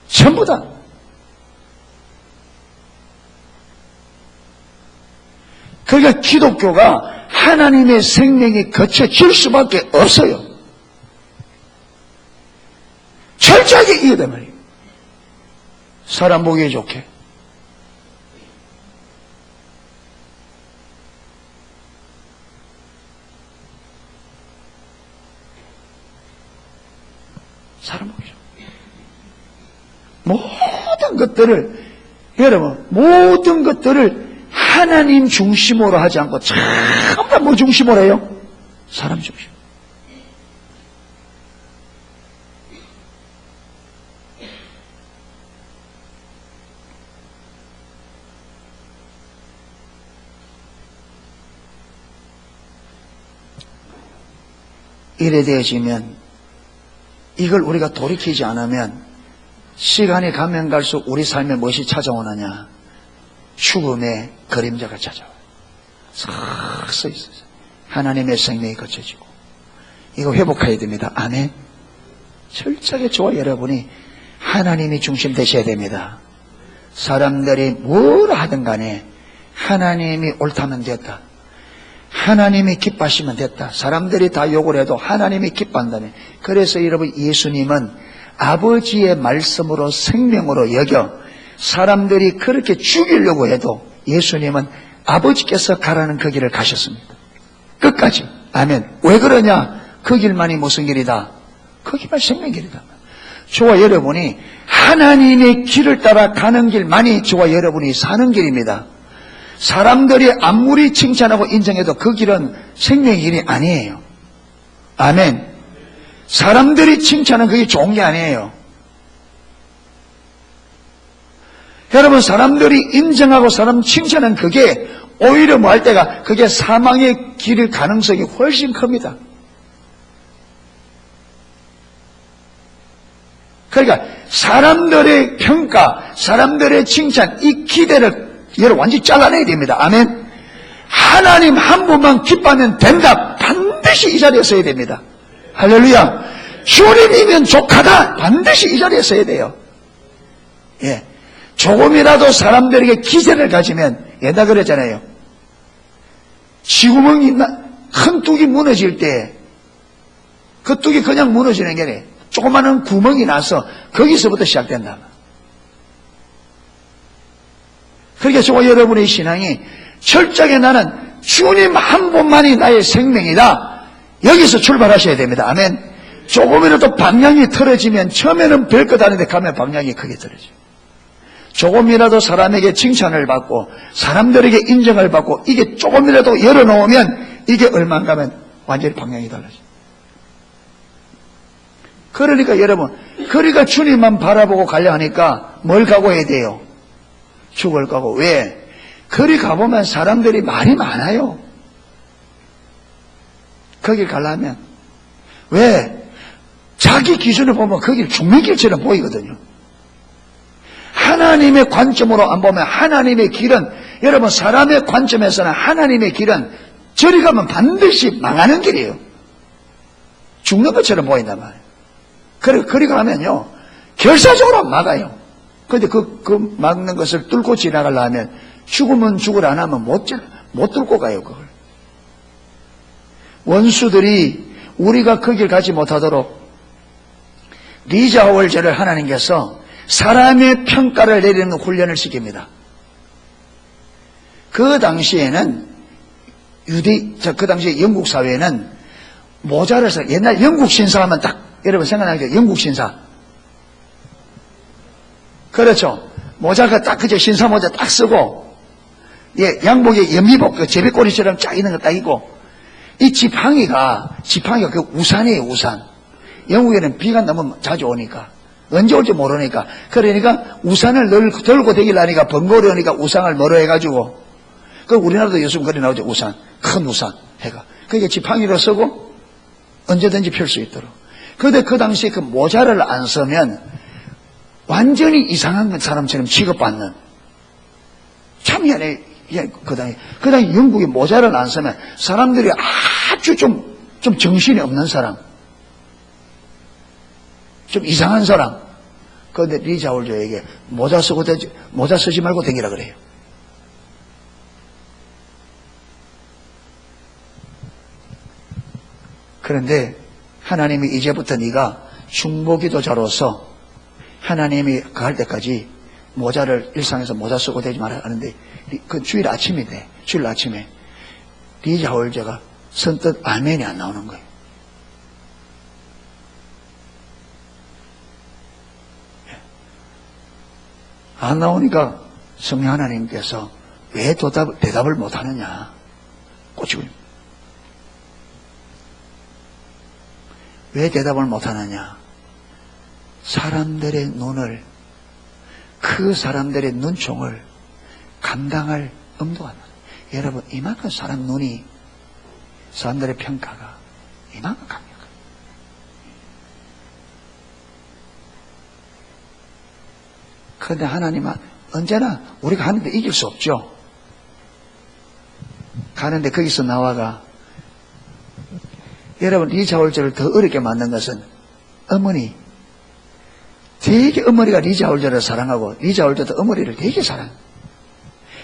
전부 다. 그러니까 기독교가 하나님의 생명이 거쳐질 수밖에 없어요. 철저하게 이해된 말이에요. 사람 보기에 좋게. 사람 보기에 좋게. 모든 것들을, 여러분, 모든 것들을 하나님 중심으로 하지 않고 전부 다 뭐 중심으로 해요? 사람 중심. 이래 되어지면 이걸 우리가 돌이키지 않으면 시간이 가면 갈수록 우리 삶에 무엇이 찾아오느냐? 죽음의 그림자가 찾아와요. 싹 서 있어요. 하나님의 생명이 거쳐지고. 이거 회복해야 됩니다. 아멘. 철저하게 저와 여러분이 하나님이 중심 되셔야 됩니다. 사람들이 뭘 하든 간에 하나님이 옳다면 됐다. 하나님이 기뻐하시면 됐다. 사람들이 다 욕을 해도 하나님이 기뻐한다네. 그래서 여러분, 예수님은 아버지의 말씀으로 생명으로 여겨 사람들이 그렇게 죽이려고 해도 예수님은 아버지께서 가라는 그 길을 가셨습니다. 끝까지. 아멘. 왜 그러냐? 그 길만이 무슨 길이다? 그 길만 생명길이다. 저와 여러분이 하나님의 길을 따라 가는 길만이 저와 여러분이 사는 길입니다. 사람들이 아무리 칭찬하고 인정해도 그 길은 생명의 길이 아니에요. 아멘. 사람들이 칭찬하는 그게 좋은 게 아니에요. 여러분, 사람들이 인정하고 사람 칭찬하는 그게 오히려 뭐 할 때가 그게 사망의 길일 가능성이 훨씬 큽니다. 그러니까 사람들의 평가, 사람들의 칭찬, 이 기대를 여러분 완전히 잘라내야 됩니다. 아멘. 하나님 한 분만 기뻐하면 된다. 반드시 이 자리에 서야 됩니다. 할렐루야. 주님이면 족하다. 반드시 이 자리에 서야 돼요. 예. 조금이라도 사람들에게 기대를 가지면, 옛날 그랬잖아요. 지구멍이 큰 뚝이 무너질 때 그 뚝이 그냥 무너지는 게 아니에요. 조그마한 구멍이 나서 거기서부터 시작된다. 그러니까 저와 여러분의 신앙이 철저하게 나는 주님 한 분만이 나의 생명이다. 여기서 출발하셔야 됩니다. 아멘. 조금이라도 방향이 틀어지면 처음에는 별것 아닌데 가면 방향이 크게 틀어져요. 조금이라도 사람에게 칭찬을 받고 사람들에게 인정을 받고 이게 조금이라도 열어놓으면 이게 얼마 안 가면 완전히 방향이 달라져요. 그러니까 여러분, 그러니까 주님만 바라보고 가려 하니까 뭘 각오해야 돼요? 죽을 각오. 왜? 거기 가보면 사람들이 말이 많아요. 거길 가려면. 왜? 자기 기준을 보면 거길 죽는 길처럼 보이거든요. 하나님의 관점으로 안 보면 하나님의 길은, 여러분, 사람의 관점에서는 하나님의 길은 저리 가면 반드시 망하는 길이에요. 죽는 것처럼 보인단 말이에요. 그래, 그리 가면요, 결사적으로 막아요. 근데 그 막는 것을 뚫고 지나가려면 죽으면 죽을 안 하면 못 뚫고 가요, 그걸. 원수들이 우리가 그 길 가지 못하도록 리자월제를 하나님께서 사람의 평가를 내리는 훈련을 시킵니다. 그 당시에는 그 당시에 영국 사회는 모자를 써. 옛날 영국 신사하면 딱 여러분 생각나죠? 영국 신사. 그렇죠. 모자가 딱 그저 신사 모자 딱 쓰고, 예, 양복에 연미복 그 제비꼬리처럼 쫙 있는 거 딱 입고, 이 지팡이가 그 우산이에요, 우산. 영국에는 비가 너무 자주 오니까 언제 올지 모르니까, 그러니까 우산을 들고 다니려니까 번거로우니까 우산을 뭐로 해가지고, 그 우리나라도 요즘 그래 나오죠. 우산, 큰 우산 해가 그게 지팡이로 쓰고 언제든지 펼 수 있도록. 그런데 그 당시에 그 모자를 안 쓰면 완전히 이상한 사람처럼 취급받는, 참 희한해. 그 당시 영국이 모자를 안 쓰면 사람들이 아주 좀 정신이 없는 사람, 좀 이상한 사람. 그런데 리자울조에게 모자 쓰지 말고 다니라 그래요. 그런데 하나님이 이제부터 네가 중보기도자로서 하나님이 갈 때까지 모자를 일상에서 모자 쓰고 되지 말아야 하는데, 그 주일 아침인데, 주일 아침에 리자울제가 선뜻 아멘이 안 나오는 거예요. 안 나오니까 성령 하나님께서 왜 대답을 못하느냐 꼬치고, 왜 대답을 못하느냐? 사람들의 눈을, 그 사람들의 눈총을 감당할 엄두가 안 나요. 여러분, 이만큼 사람 눈이, 사람들의 평가가 이만큼 강력해요. 그런데 하나님은 언제나 우리가 하는데 이길 수 없죠. 가는데 거기서 나와가, 여러분 리자울저를 더 어렵게 만든 것은 어머니, 되게 어머니가 리자울저를 사랑하고 리자울저도 어머니를 되게 사랑해요.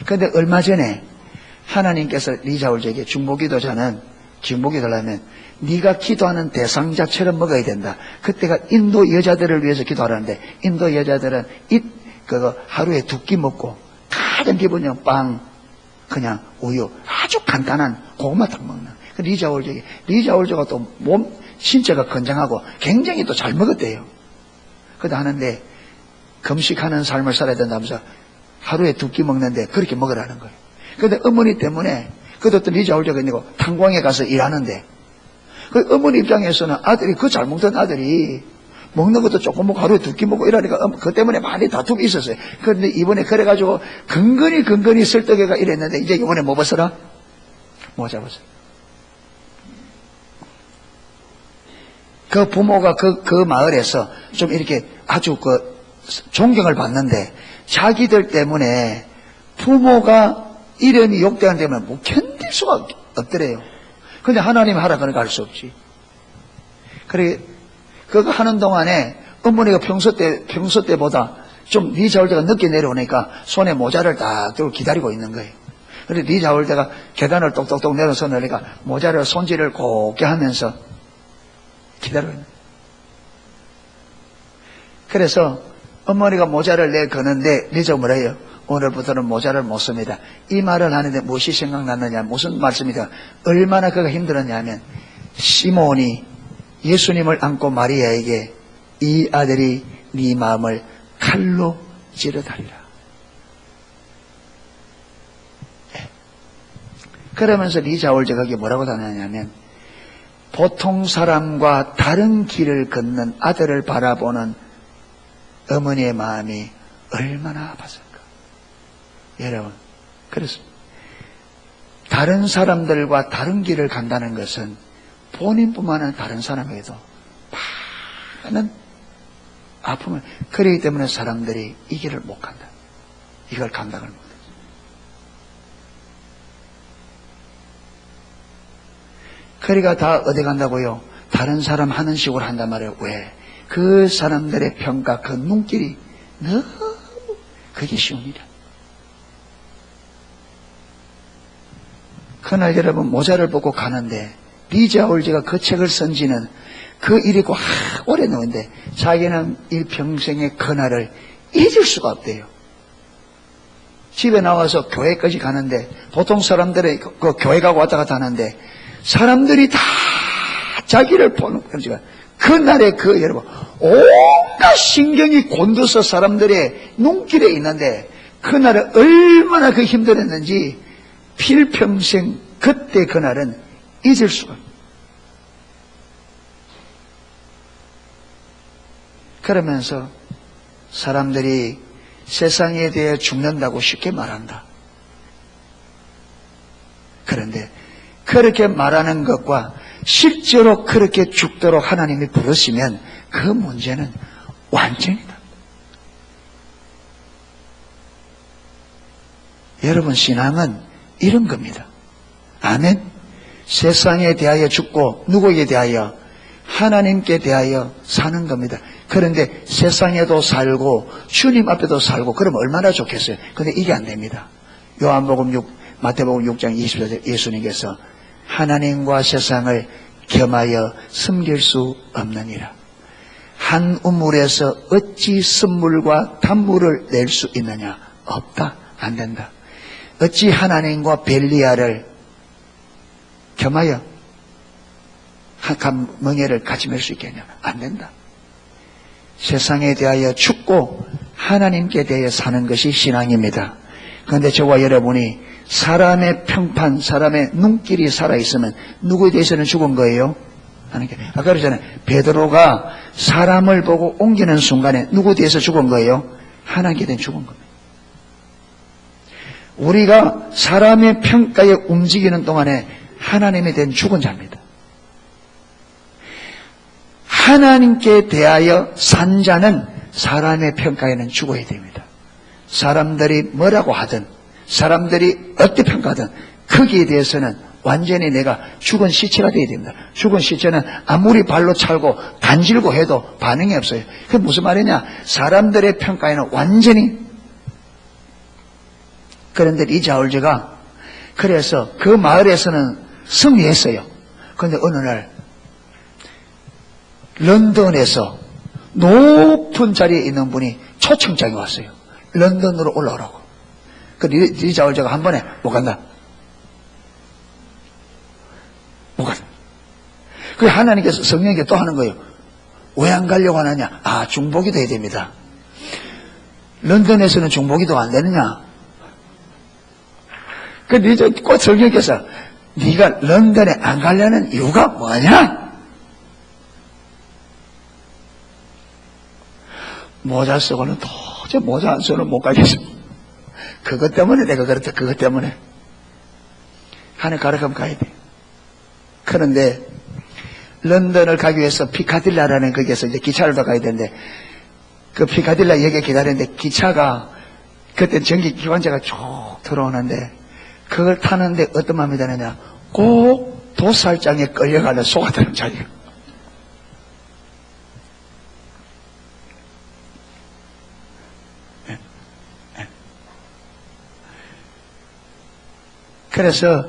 그런데 얼마 전에 하나님께서 리자울저에게 중보기도자는 중보기도를 네가 기도하는 대상자처럼 먹어야 된다. 그때가 인도 여자들을 위해서 기도하라는데, 인도 여자들은 그거 하루에 2끼 먹고 가장 기본적인 빵, 그냥 우유, 아주 간단한 고구마탕 먹는 그 리자울저가 또 신체가 건장하고 굉장히 또 잘 먹었대요. 그러다 하는데 금식하는 삶을 살아야 된다면서 하루에 2끼 먹는데 그렇게 먹으라는 거예요. 그런데 어머니 때문에, 그것도 리자울저가 있고 탄광에 가서 일하는데, 그 어머니 입장에서는 아들이, 그 잘 먹던 아들이 먹는 것도 조금 먹고 하루에 2끼 먹고 이러니까 그 때문에 많이 다툼이 있었어요. 그런데 이번에 그래가지고 근근히 설득해가 이랬는데, 이제 이번에 뭐 벗어라? 모자 벗어. 그 부모가 그 마을에서 좀 이렇게 아주 존경을 받는데, 자기들 때문에 부모가 이름이 욕되는 데면 뭐 견딜 수가 없더래요. 근데 하나님 하라 그러니까 할 수 없지. 그래, 그거 하는 동안에 어머니가 평소 때보다 좀 리자울대가 늦게 내려오니까 손에 모자를 딱 들고 기다리고 있는 거예요. 그래, 리자울대가 계단을 똑똑똑 내려서 내리니까 모자를 손질을 곱게 하면서 기다리고 있는 거예요. 그래서 어머니가 모자를 내거는데 리자 뭐라 해요? 오늘부터는 모자를 못 씁니다. 이 말을 하는데 무엇이 생각났느냐, 무슨 말씀이냐, 얼마나 그가 힘들었냐면, 시몬이 예수님을 안고 마리아에게 이 아들이 네 마음을 칼로 찌르다리라. 그러면서 리자울저가 뭐라고 다녔냐면, 보통 사람과 다른 길을 걷는 아들을 바라보는 어머니의 마음이 얼마나 아팠을까. 여러분, 그래서 다른 사람들과 다른 길을 간다는 것은 본인뿐만 아니라 다른 사람에게도 많은 아픔을, 그렇기 때문에 사람들이 이 길을 못 간다. 이걸 감당을 못해. 그러니까 다 어디 간다고요? 다른 사람 하는 식으로 한단 말이에요. 왜? 그 사람들의 평가, 그 눈길이 너무 그게 쉬운 일이야. 그날 여러분 모자를 벗고 가는데, 리자울저가 그 책을 쓴 지는 그 일이 오래 나오는데 자기는 일평생의 그날을 잊을 수가 없대요. 집에 나와서 교회까지 가는데, 보통 사람들이 그 교회 가고 왔다 갔다 하는데 사람들이 다 자기를 보는 거지만, 그날에 여러분 온갖 신경이 곤두서 사람들의 눈길에 있는데, 그날은 얼마나 힘들었는지 필평생 그때 그날은 잊을 수가 없어요. 그러면서 사람들이 세상에 대해 죽는다고 쉽게 말한다. 그런데 그렇게 말하는 것과 실제로 그렇게 죽도록 하나님이 부르시면 그 문제는 완전이다. 여러분, 신앙은 이런 겁니다. 아멘. 세상에 대하여 죽고 누구에게 대하여? 하나님께 대하여 사는 겁니다. 그런데 세상에도 살고 주님 앞에도 살고 그러면 얼마나 좋겠어요. 그런데 이게 안 됩니다. 마태복음 6장 24절 예수님께서 하나님과 세상을 겸하여 섬길 수 없느니라. 한 우물에서 어찌 쓴물과 단물을 낼 수 있느냐? 없다. 안 된다. 어찌 하나님과 벨리알을 겸하여 한 멍에를 같이 맬 수 있겠냐? 안 된다. 세상에 대하여 죽고 하나님께 대하여 사는 것이 신앙입니다. 그런데 저와 여러분이 사람의 평판, 사람의 눈길이 살아있으면 누구에 대해서는 죽은 거예요? 하나님께. 아까 그러잖아요. 베드로가 사람을 보고 옮기는 순간에 누구에 대해서 죽은 거예요? 하나님께 대해 죽은 겁니다. 우리가 사람의 평가에 움직이는 동안에 하나님에 대한 죽은 자입니다. 하나님께 대하여 산 자는 사람의 평가에는 죽어야 됩니다. 사람들이 뭐라고 하든 사람들이 어떻게 평가하든 거기에 대해서는 완전히 내가 죽은 시체가 되어야 됩니다. 죽은 시체는 아무리 발로 찰고 간질고 해도 반응이 없어요. 그게 무슨 말이냐? 사람들의 평가에는 완전히. 그런데 리자울즈가 그래서 그 마을에서는 승리했어요. 그런데 어느 날 런던에서 높은 자리에 있는 분이 초청장이 왔어요. 런던으로 올라오라고. 그 리자울즈가 한 번에 못 간다. 못 간다. 그 하나님께서 성령에게 또 하는 거예요. 왜 안 가려고 하느냐? 아, 중보기도 해야 됩니다. 런던에서는 중보기도 안 되느냐? 그 꼭 성령께서 네가 런던에 안 가려는 이유가 뭐냐? 모자 쓰고는 도저히 모자 안 쓰고는 못 가겠어. 그것 때문에 내가 그렇다. 그것 때문에. 하늘 가라가면 가야 돼. 그런데 런던을 가기 위해서 피카딜라라는 거기에서 이제 기차를 더 가야 되는데 그 피카딜라 역에 기다리는데 기차가 그때 전기 기관차가 쭉 들어오는데 그걸 타는데 어떤 마음이 드느냐? 꼭 도살장에 끌려가는 소가 되는 자리예요. 그래서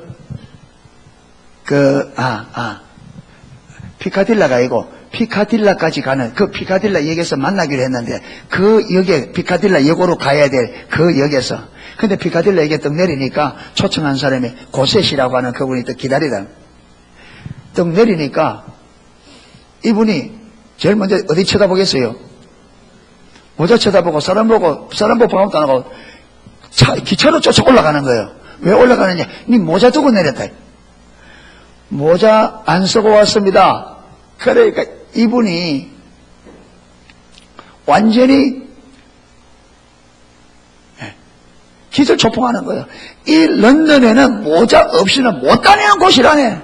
피카딜라가 아니고 피카딜라까지 가는 그 피카딜라 역에서 만나기로 했는데 그 역에 피카딜라 역으로 가야 될 그 역에서 근데 피카딜라 역에 떡 내리니까 초청한 사람이 고셋이라고 하는 그분이 떡 기다리다. 떡 내리니까 이분이 제일 먼저 어디 쳐다보겠어요? 모자 쳐다보고 사람 보고 방법도 안 하고 기차로 쫓아 올라가는 거예요. 왜 올라가느냐? 니 모자 두고 내렸다. 모자 안 쓰고 왔습니다. 그러니까 이분이 완전히 기절초풍하는 거예요. 이 런던에는 모자 없이는 못 다니는 곳이라네.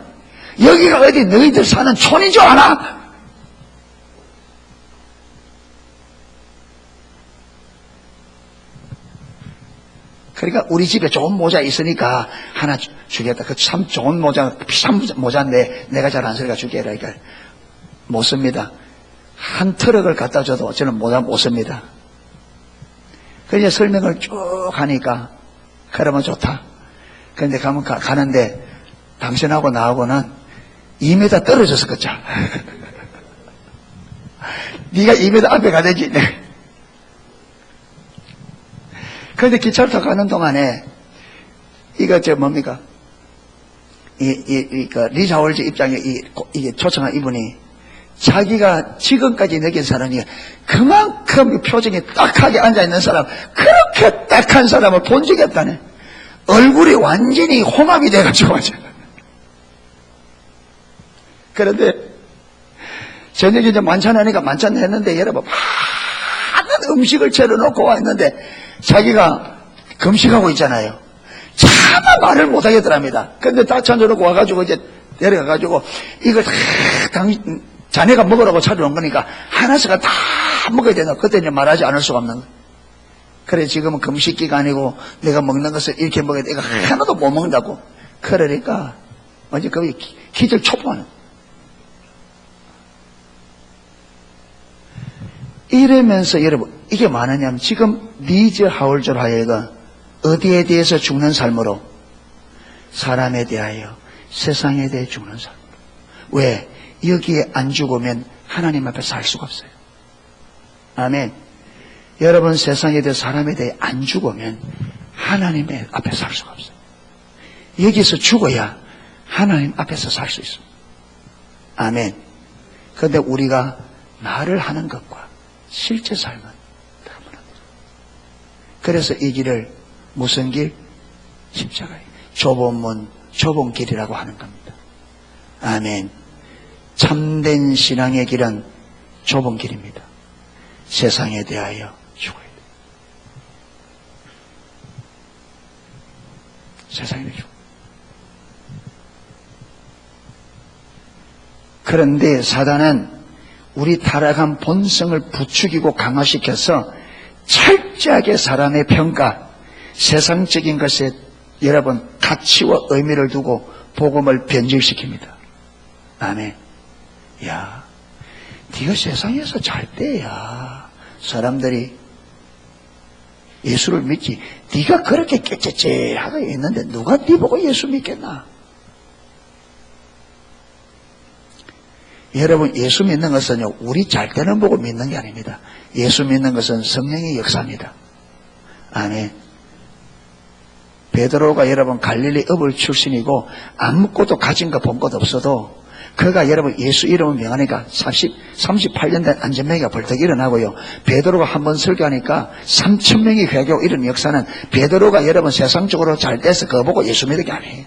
여기가 어디 너희들 사는 촌인 줄 아나? 그러니까 우리 집에 좋은 모자 있으니까 하나 주겠다. 그 참 좋은 모자, 비싼 모자인데 내가 잘 안 쓰니까 주게. 그러니까 못 씁니다. 한 트럭을 갖다 줘도 저는 모자 못 씁니다. 그래서 설명을 쭉 하니까 그러면 좋다. 그런데 가는데 당신하고 나하고는 2m 떨어져서 걷자. 네가 2m 앞에 가야지. 그런데 기차를 타고 가는 동안에 이거 뭡니까? 리자울즈 입장에 이게 초청한 이분이 자기가 지금까지 느낀 사람이 그만큼 표정이 딱하게 앉아있는 사람, 그렇게 딱한 사람을 본 적이 없다네. 얼굴이 완전히 홍합이 돼가지고 그런데 저녁에 이제 만찬하니까 만찬 했는데 여러분 많은 음식을 차려놓고 와 있는데 자기가 금식하고 있잖아요. 차마 말을 못하겠더랍니다. 근데 다 차려놓고 와가지고 이제 내려가가지고 이걸 다 자네가 먹으라고 차려놓은 거니까 하나씩가 다 먹어야 되나. 그때 이제 말하지 않을 수가 없는 거예요. 그래 지금은 금식 기간이고 내가 먹는 것을 이렇게 먹어야 돼. 이거 하나도 못 먹는다고. 그러니까 완전 거의 기절 초풍하는. 이러면서 여러분 이게 뭐냐면 지금 리즈 하울즈로 하여금 어디에 대해서 죽는 삶으로? 사람에 대하여 세상에 대해 죽는 삶으로. 왜? 여기에 안 죽으면 하나님 앞에 살 수가 없어요. 아멘. 여러분 세상에 대해 사람에 대해 안 죽으면 하나님 앞에 살 수가 없어요. 여기서 죽어야 하나님 앞에서 살 수 있습니다. 아멘. 그런데 우리가 말을 하는 것과 실제 삶은 다릅니다. 그래서 이 길을 무슨 길? 십자가예요. 좁은 문, 좁은 길이라고 하는 겁니다. 아멘. 참된 신앙의 길은 좁은 길입니다. 세상에 대하여 죽어야 돼요. 세상에 대해 죽어요. 그런데 사단은 우리 타락한 본성을 부추기고 강화시켜서 철저하게 사람의 평가, 세상적인 것에 여러분 가치와 의미를 두고 복음을 변질시킵니다. 아멘. 야, 네가 세상에서 잘 때야 사람들이 예수를 믿지. 네가 그렇게 깨째째하고 있는데 누가 네 보고 예수 믿겠나? 여러분, 예수 믿는 것은요, 우리 잘 때는 보고 믿는 게 아닙니다. 예수 믿는 것은 성령의 역사입니다. 아멘. 베드로가 여러분 갈릴리 어불 출신이고 아무것도 가진 거 본 것 없어도 그가 여러분 예수 이름을 명하니까 38년 된 안전명이가 벌떡 일어나고요. 베드로가 한번 설교하니까 3,000명이 회개하고 이런 역사는 베드로가 여러분 세상적으로 잘 돼서 그거 보고 예수 믿는 게 아니에요.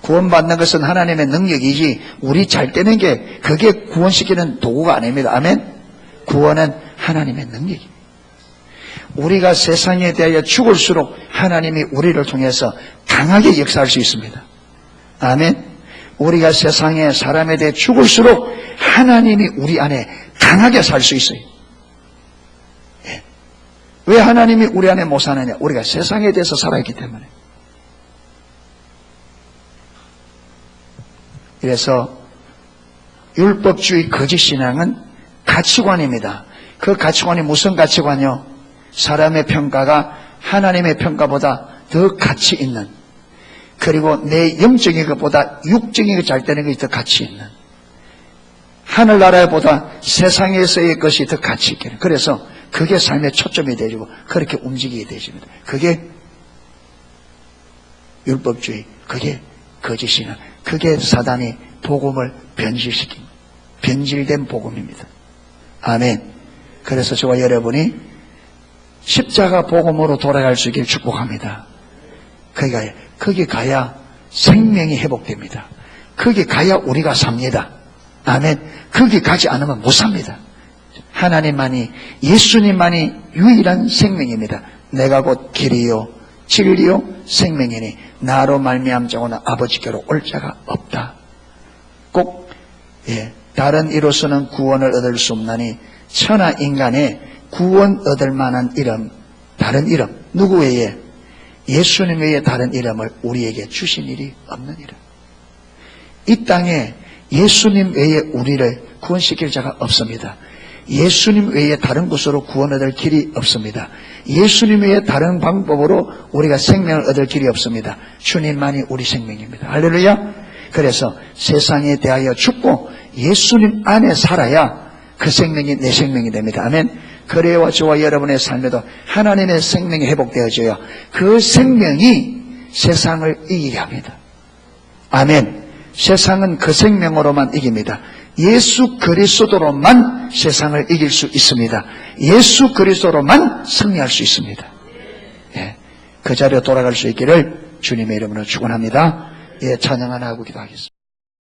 구원받는 것은 하나님의 능력이지 우리 잘 되는 게 그게 구원시키는 도구가 아닙니다. 아멘. 구원은 하나님의 능력입니다. 우리가 세상에 대하여 죽을수록 하나님이 우리를 통해서 강하게 역사할 수 있습니다. 아멘. 우리가 세상에 사람에 대해 죽을수록 하나님이 우리 안에 강하게 살 수 있어요. 예. 왜 하나님이 우리 안에 못 사느냐? 우리가 세상에 대해서 살아있기 때문에. 그래서 율법주의 거짓신앙은 가치관입니다. 그 가치관이 무슨 가치관이요? 사람의 평가가 하나님의 평가보다 더 가치 있는, 그리고 내 영적인 것보다 육적인 것 잘 되는 것이 더 가치 있는, 하늘나라보다 세상에서의 것이 더 가치 있게, 그래서 그게 삶의 초점이 되지고 그렇게 움직이게 되십니다. 그게 율법주의, 그게 거짓신앙, 그게 사단이 복음을 변질시킨, 변질된 복음입니다. 아멘. 그래서 저와 여러분이 십자가 복음으로 돌아갈 수 있기를 축복합니다. 거기 가야 생명이 회복됩니다. 거기 가야 우리가 삽니다. 아멘. 거기 가지 않으면 못 삽니다. 하나님만이, 예수님만이 유일한 생명입니다. 내가 곧 길이요 진리요 생명이니 나로 말미암 자고는 아버지께로 올 자가 없다. 꼭 다른 이로서는 구원을 얻을 수 없나니 천하 인간의 구원 얻을 만한 이름, 다른 이름, 누구 외에? 예수님 외에 다른 이름을 우리에게 주신 일이 없는 이름. 이 땅에 예수님 외에 우리를 구원시킬 자가 없습니다. 예수님 외에 다른 곳으로 구원 얻을 길이 없습니다. 예수님 외에 다른 방법으로 우리가 생명을 얻을 길이 없습니다. 주님만이 우리 생명입니다. 할렐루야. 그래서 세상에 대하여 죽고 예수님 안에 살아야 그 생명이 내 생명이 됩니다. 아멘. 그래야 저와 여러분의 삶에도 하나님의 생명이 회복되어져요. 그 생명이 세상을 이기게 합니다. 아멘. 세상은 그 생명으로만 이깁니다. 예수 그리스도로만 세상을 이길 수 있습니다. 예수 그리스도로만 승리할 수 있습니다. 예, 그 자리로 돌아갈 수 있기를 주님의 이름으로 축원합니다. 예, 찬양 하나 하고 기도하겠습니다.